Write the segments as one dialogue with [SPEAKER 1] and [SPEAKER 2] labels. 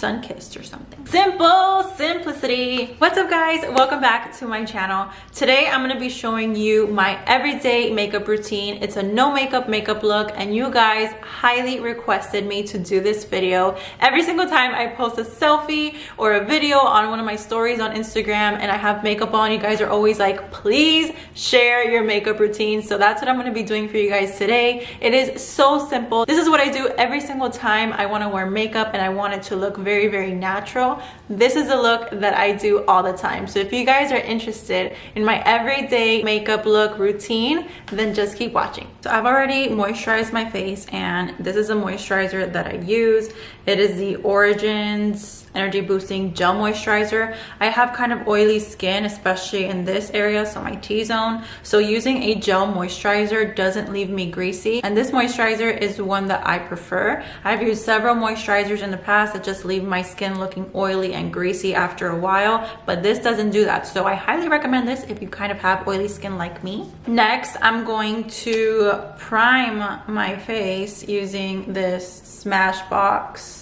[SPEAKER 1] sun-kissed or something. Simple simplicity. What's up guys, welcome back to my channel. Today I'm going to be showing you my everyday makeup routine. It's a no makeup look, and you guys highly requested me to do this video. Every single time I post a selfie or a video on one of my stories on Instagram and I have makeup on, you guys are always like, please share your makeup routine. So that's what I'm going to be doing for you guys today. It is so simple. This is what I do every single time I want to wear makeup and I want it to look very, very natural. This is a look that I do all the time. So if you guys are interested in my everyday makeup look routine, then just keep watching. So I've already moisturized my face, and this is a moisturizer that I use. It is the Origins Energy Boosting Gel Moisturizer. I have kind of oily skin, especially in this area, so my T-zone. So using a gel moisturizer doesn't leave me greasy. And this moisturizer is one that I prefer. I've used several moisturizers in the past that just leave my skin looking oily and greasy after a while, but this doesn't do that. So I highly recommend this if you kind of have oily skin like me. Next, I'm going to prime my face using this Smashbox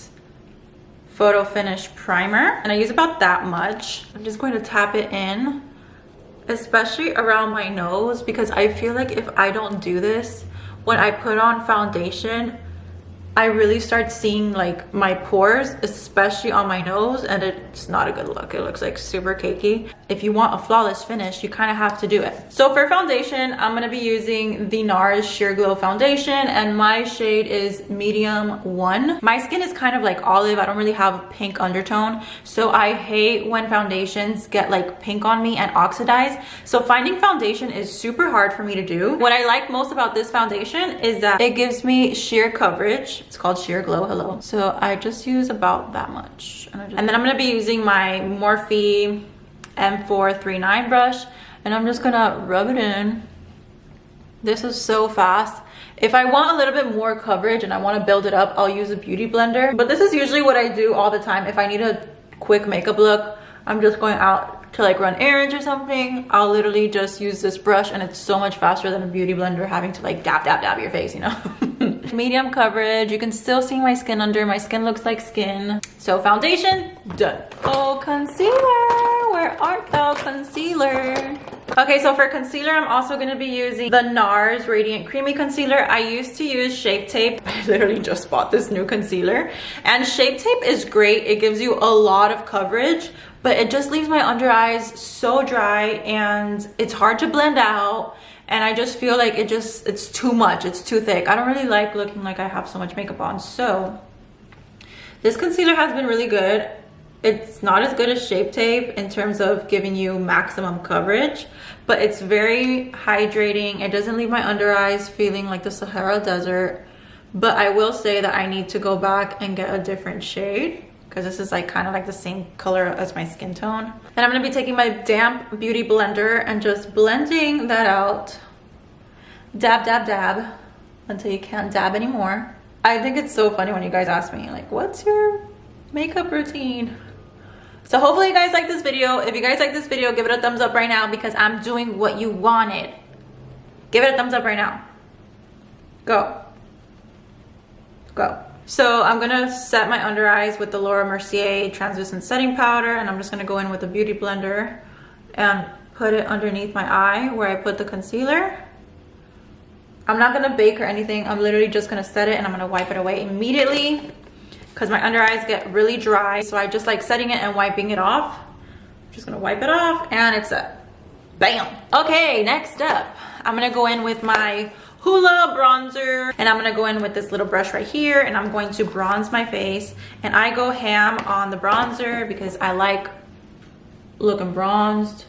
[SPEAKER 1] Photo Finish Primer, and I use about that much. I'm just going to tap it in, especially around my nose, because I feel like if I don't do this when I put on foundation, I really start seeing like my pores, especially on my nose, and it's not a good look. It looks like super cakey. If you want a flawless finish, you kind of have to do it. So for foundation, I'm going to be using the NARS Sheer Glow foundation, and my shade is medium 1. My skin is kind of like olive. I don't really have a pink undertone, so I hate when foundations get like pink on me and oxidize. So finding foundation is super hard for me to do. What I like most about this foundation is that it gives me sheer coverage. It's called Sheer Glow. Hello. So I just use about that much, and then I'm going to be using my Morphe M439 brush, and I'm just gonna rub it in. This is so fast. If I want a little bit more coverage and I want to build it up, I'll use a beauty blender, but this is usually what I do all the time. If I need a quick makeup look, I'm just going out to like run errands or something, I'll literally just use this brush, and it's so much faster than a beauty blender having to like dab your face, you know. Medium coverage. You can still see my skin under. My skin looks like skin. So foundation done. Oh, concealer, where art thou, concealer? Okay, so for concealer, I'm also going to be using the NARS Radiant Creamy Concealer. I used to use Shape Tape. I literally just bought this new concealer, and Shape Tape is great. It gives you a lot of coverage, but it just leaves my under eyes so dry, and it's hard to blend out. And I just feel like it's too much. It's too thick. I don't really like looking like I have so much makeup on. So this concealer has been really good. It's not as good as Shape Tape in terms of giving you maximum coverage, but it's very hydrating. It doesn't leave my under eyes feeling like the Sahara Desert. But I will say that I need to go back and get a different shade, because this is like kind of like the same color as my skin tone. And I'm going to be taking my damp beauty blender and just blending that out. Dab, dab, dab, until you can't dab anymore. I think it's so funny when you guys ask me like, what's your makeup routine? So hopefully you guys like this video. If you guys like this video, give it a thumbs up right now, because I'm doing what you wanted. Give it a thumbs up right now. Go. Go. So I'm gonna set my under eyes with the Laura Mercier translucent setting powder, and I'm just gonna go in with a beauty blender and put it underneath my eye where I put the concealer. I'm not gonna bake or anything. I'm literally just gonna set it, and I'm gonna wipe it away immediately, because my under eyes get really dry. So I just like setting it and wiping it off. I'm just gonna wipe it off, and it's set. Bam. Okay, next up, I'm gonna go in with my Hoola bronzer, and I'm gonna go in with this little brush right here, and I'm going to bronze my face. And I go ham on the bronzer because I like looking bronzed.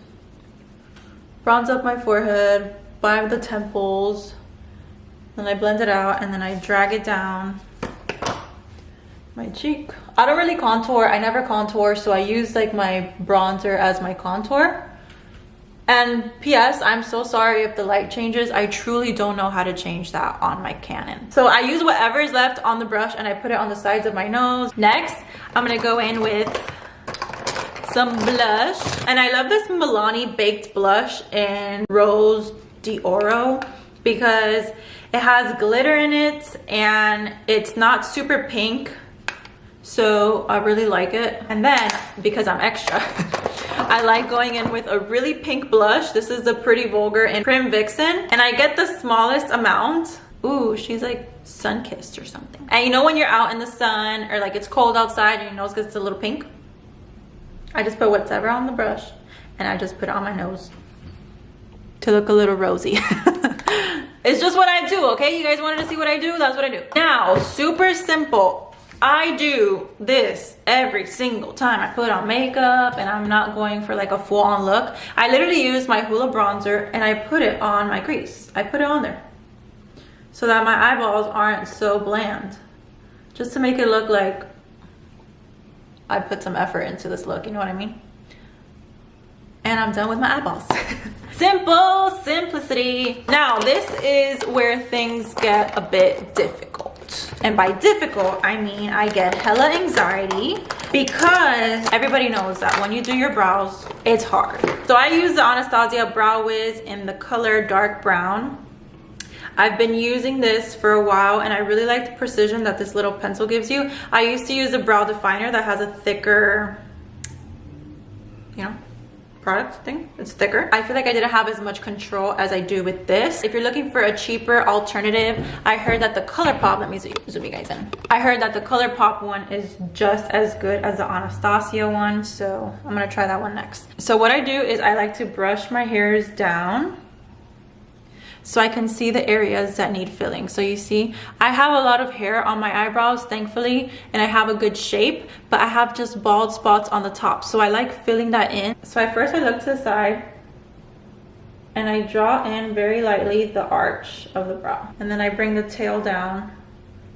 [SPEAKER 1] Bronze up my forehead, by the temples, then I blend it out, and then I drag it down my cheek. I don't really contour. I never contour, so I use like my bronzer as my contour. And PS, I'm so sorry if the light changes. I truly don't know how to change that on my Canon. So I use whatever is left on the brush, and I put it on the sides of my nose. Next, I'm gonna go in with some blush. And I love this Milani Baked Blush in Rose d'Oro, because it has glitter in it, and it's not super pink. So I really like it. And then because I'm extra, I like going in with a really pink blush. This is the Pretty Vulgar in Prim Vixen, and I get the smallest amount. Ooh, she's like sun-kissed or something. And you know when you're out in the sun or like it's cold outside and your nose gets a little pink? I just put whatever on the brush and I just put it on my nose to look a little rosy. It's just what I do, okay? You guys wanted to see what I do? That's what I do. Now, super simple. I do this every single time I put on makeup and I'm not going for like a full-on look. I literally use my Hoola bronzer and I put it on my crease. I put it on there so that my eyeballs aren't so bland. Just to make it look like I put some effort into this look, you know what I mean? And I'm done with my eyeballs. Simple simplicity. Now this is where things get a bit difficult. And by difficult, I mean I get hella anxiety because everybody knows that when you do your brows, it's hard. So I use the Anastasia Brow Wiz in the color dark brown. I've been using this for a while and I really like the precision that this little pencil gives you. I used to use a brow definer that has a thicker, you know, product thing. It's thicker. I feel like I didn't have as much control as I do with this. If you're looking for a cheaper alternative, I heard that the ColourPop, let me zoom you guys in. I heard that the ColourPop one is just as good as the Anastasia one, so I'm gonna try that one next. So what I do is I like to brush my hairs down so I can see the areas that need filling. So you see, I have a lot of hair on my eyebrows, thankfully, and I have a good shape, but I have just bald spots on the top. So I like filling that in. So at first I look to the side and I draw in very lightly the arch of the brow. And then I bring the tail down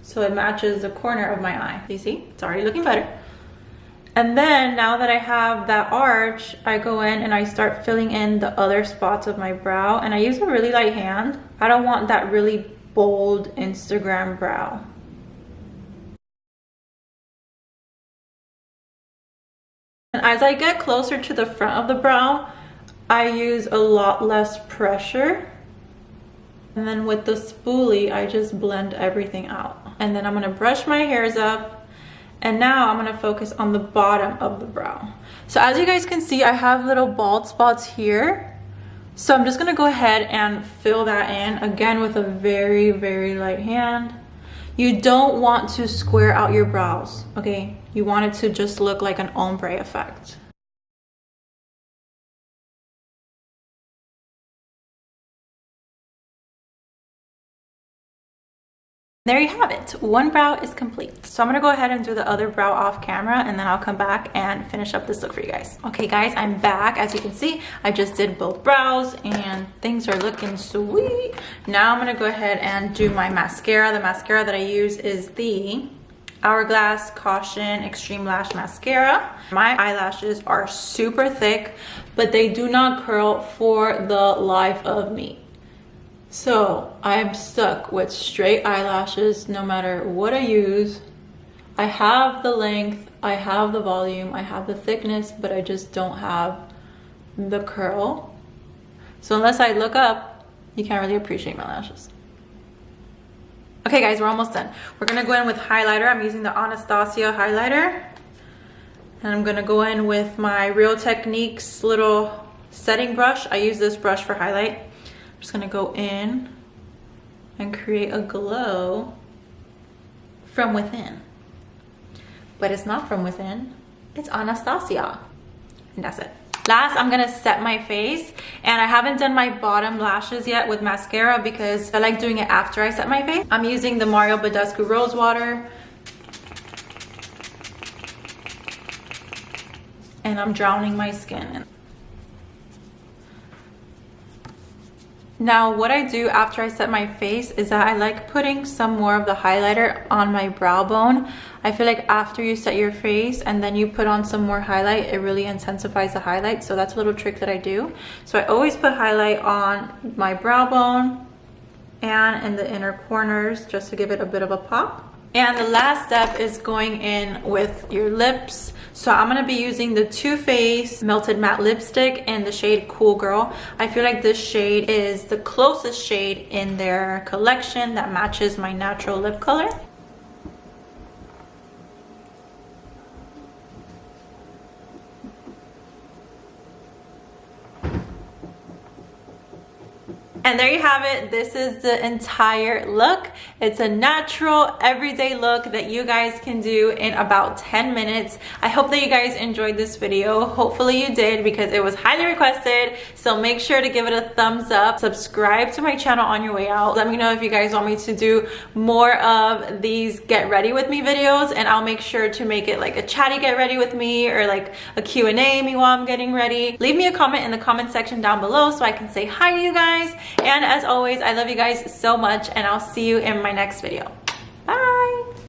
[SPEAKER 1] so it matches the corner of my eye. You see, it's already looking better. And then now that I have that arch, I go in and I start filling in the other spots of my brow, and I use a really light hand. I don't want that really bold Instagram brow. And as I get closer to the front of the brow, I use a lot less pressure. And then with the spoolie, I just blend everything out. And then I'm gonna brush my hairs up. And now I'm gonna focus on the bottom of the brow. So as you guys can see, I have little bald spots here. So I'm just gonna go ahead and fill that in, again with a very, very light hand. You don't want to square out your brows, okay? You want it to just look like an ombre effect. There you have it. One brow is complete. So I'm gonna go ahead and do the other brow off camera and then I'll come back and finish up this look for you guys. Okay guys, I'm back. As you can see, I just did both brows and things are looking sweet. Now I'm gonna go ahead and do my mascara. The mascara that I use is the Hourglass Caution Extreme Lash Mascara. My eyelashes are super thick, but they do not curl for the life of me. So I'm stuck with straight eyelashes no matter what I use. I have the length, I have the volume, I have the thickness, but I just don't have the curl. So unless I look up, you can't really appreciate my lashes. Okay guys, we're almost done. We're gonna go in with highlighter. I'm using the Anastasia highlighter. And I'm gonna go in with my Real Techniques little setting brush. I use this brush for highlight. I'm just gonna go in and create a glow from within. But it's not from within, it's Anastasia. And that's it. Last, I'm gonna set my face, and I haven't done my bottom lashes yet with mascara because I like doing it after I set my face. I'm using the Mario Badescu Rose Water. And I'm drowning my skin in. Now what I do after I set my face is that I like putting some more of the highlighter on my brow bone. I feel like after you set your face and then you put on some more highlight, it really intensifies the highlight. So that's a little trick that I do. So I always put highlight on my brow bone and in the inner corners just to give it a bit of a pop. And the last step is going in with your lips. So I'm gonna be using the Too Faced Melted Matte Lipstick in the shade Cool Girl. I feel like this shade is the closest shade in their collection that matches my natural lip color. And there you have it. This is the entire look. It's a natural, everyday look that you guys can do in about 10 minutes. I hope that you guys enjoyed this video. Hopefully you did, because it was highly requested. So make sure to give it a thumbs up. Subscribe to my channel on your way out. Let me know if you guys want me to do more of these get ready with me videos, and I'll make sure to make it like a chatty get ready with me, or like a Q&A me while I'm getting ready. Leave me a comment in the comment section down below so I can say hi to you guys. And as always, I love you guys so much, and I'll see you in my next video. Bye.